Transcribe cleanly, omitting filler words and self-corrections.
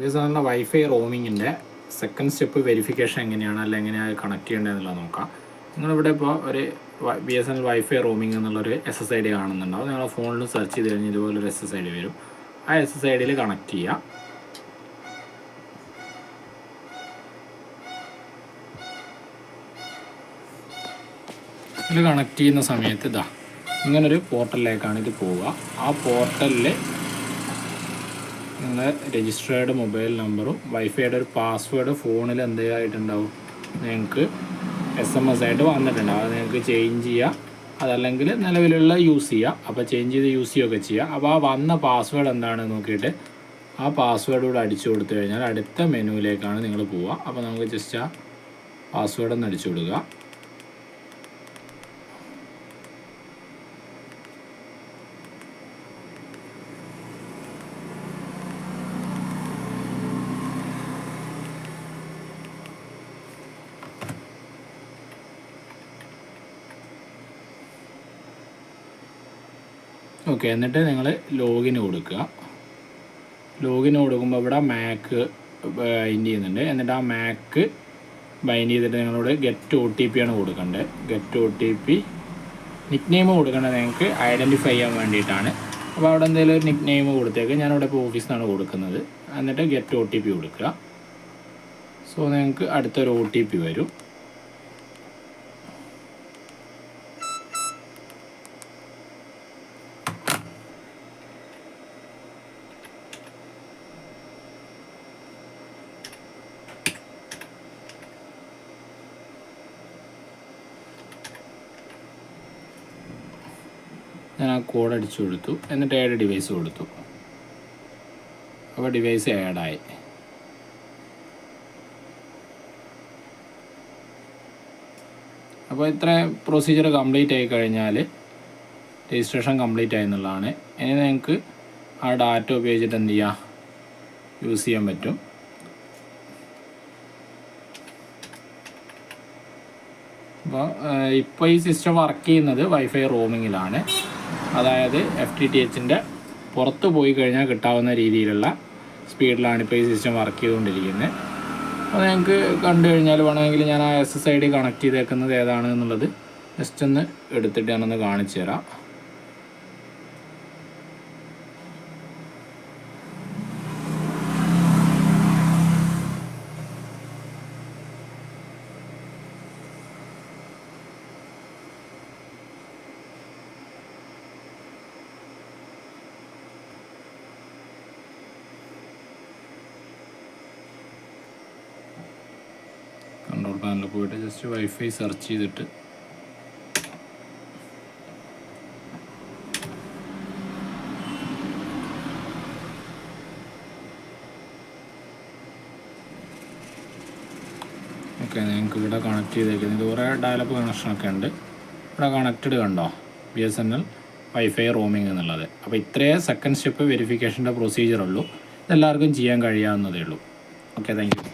BSNL wifi റോമിങ്ങിൻ്റെ second step verification എങ്ങനെയാണ്, അല്ലെങ്കിൽ എങ്ങനെയാണ് കണക്ട് ചെയ്യേണ്ടതെന്നുള്ളത് നോക്കാം. നിങ്ങളിവിടെ ഇപ്പോൾ ഒരു BSNL വൈഫൈ റോമിംഗ് എന്നുള്ളൊരു SSID കാണുന്നുണ്ടാവും. നിങ്ങൾ ഫോണിൽ സെർച്ച് ചെയ്ത് കഴിഞ്ഞാൽ ഇതുപോലൊരു SSID വരും. ആ SSIDയിൽ കണക്ട് ചെയ്യുക. ഇതിൽ കണക്ട് ചെയ്യുന്ന സമയത്ത് ഇങ്ങനൊരു പോർട്ടലിലേക്കാണ് ഇത് പോവുക. ആ പോർട്ടലിൽ നിങ്ങളുടെ രജിസ്റ്റേർഡ് മൊബൈൽ നമ്പറും വൈഫൈയുടെ ഒരു പാസ്വേഡ് ഫോണിൽ എന്തായിട്ടുണ്ടാവും, നിങ്ങൾക്ക് SMS ആയിട്ട് വന്നിട്ടുണ്ടാവും. അത് നിങ്ങൾക്ക് ചേഞ്ച് ചെയ്യുക, അതല്ലെങ്കിൽ നിലവിലുള്ള യൂസ് ചെയ്യുക. അപ്പോൾ ചേഞ്ച് ചെയ്ത് യൂസ് ചെയ്യുകയൊക്കെ ചെയ്യുക. അപ്പോൾ ആ വന്ന പാസ്വേഡ് എന്താണെന്ന് നോക്കിയിട്ട് ആ പാസ്വേഡ് കൂടെ അടിച്ചു കൊടുത്തു കഴിഞ്ഞാൽ അടുത്ത മെനുവിലേക്കാണ് നിങ്ങൾ പോവുക. അപ്പോൾ നമുക്ക് ജസ്റ്റ് ആ പാസ്വേഡ് ഒന്ന് അടിച്ചു കൊടുക്കുക. ഓക്കെ, എന്നിട്ട് നിങ്ങൾ ലോഗിന് കൊടുക്കുക. ലോഗിന് കൊടുക്കുമ്പോൾ ഇവിടെ മാക്ക് ബൈൻഡ് ചെയ്യുന്നുണ്ട്. എന്നിട്ട് ആ മാക്ക് ബൈൻഡ് ചെയ്തിട്ട് നിങ്ങളോട് ഗെറ്റ് OTP ആണ് കൊടുക്കേണ്ടത്. ഗെറ്റ് OTP നിക്ക് നെയിം കൊടുക്കേണ്ടത് നിങ്ങൾക്ക് ഐഡൻറ്റിഫൈ ചെയ്യാൻ വേണ്ടിയിട്ടാണ്. അപ്പോൾ അവിടെ എന്തെങ്കിലും ഒരു നിക്ക് നെയിം കൊടുത്തേക്ക്. ഞാനിവിടെ ഇപ്പോൾ ഓഫീസിൽ നിന്നാണ് കൊടുക്കുന്നത്. എന്നിട്ട് ഗെറ്റ് OTP കൊടുക്കുക. സോ നിങ്ങൾക്ക് അടുത്തൊരു OTP വരും. ഞാൻ ആ കോഡ് അടിച്ചു കൊടുത്തു. എന്നിട്ട് ആഡ് ഡിവൈസ് കൊടുത്തു. അപ്പോൾ ഡിവൈസ് ആഡായി. അപ്പോൾ ഇത്ര പ്രൊസീജിയർ കംപ്ലീറ്റ് ആയി കഴിഞ്ഞാൽ രജിസ്ട്രേഷൻ കംപ്ലീറ്റ് ആയി എന്നുള്ളതാണ്. ഇനി നിങ്ങൾക്ക് ആ ഡാറ്റ ഉപയോഗിച്ചിട്ട് എന്ത് ചെയ്യുക, യൂസ് ചെയ്യാൻ പറ്റും. ഇപ്പോൾ ഈ സിസ്റ്റം വർക്ക് ചെയ്യുന്നത് വൈഫൈ റോമിങ്ങിലാണ്. അതായത് FTTHൻ്റെ പുറത്ത് പോയി കഴിഞ്ഞാൽ കിട്ടാവുന്ന രീതിയിലുള്ള സ്പീഡിലാണ് ഇപ്പോൾ ഈ സിസ്റ്റം വർക്ക് ചെയ്തുകൊണ്ടിരിക്കുന്നത്. അപ്പോൾ നിങ്ങൾക്ക് കണ്ടു കഴിഞ്ഞാൽ വേണമെങ്കിൽ ഞാൻ ആ SSID കണക്ട് ചെയ്തേക്കുന്നത് ഏതാണ് എന്നുള്ളത് ജസ്റ്റ് ഒന്ന് എടുത്തിട്ട് ഞാനൊന്ന് കാണിച്ചു തരാം. കൺട്രോൾ പാനലിൽ പോയിട്ട് ജസ്റ്റ് വൈഫൈ സെർച്ച് ചെയ്തിട്ട് ഓക്കെ, ഞങ്ങൾക്ക് ഇവിടെ കണക്ട് ചെയ്തേക്കുന്നത് ഇത് കുറേ ഡയലപ്പ് കണക്ഷനൊക്കെ ഉണ്ട്. ഇവിടെ കണക്റ്റഡ് കണ്ടോ, BSNL വൈഫൈ റോമിംഗ് എന്നുള്ളത്. അപ്പോൾ ഇത്രയേ സെക്കൻഡ് സ്റ്റെപ്പ് വെരിഫിക്കേഷൻ്റെ പ്രൊസീജിയർ ഉള്ളൂ. ഇതെല്ലാവർക്കും ചെയ്യാൻ കഴിയാവുന്നതേ ഉള്ളൂ. Okay, thank you.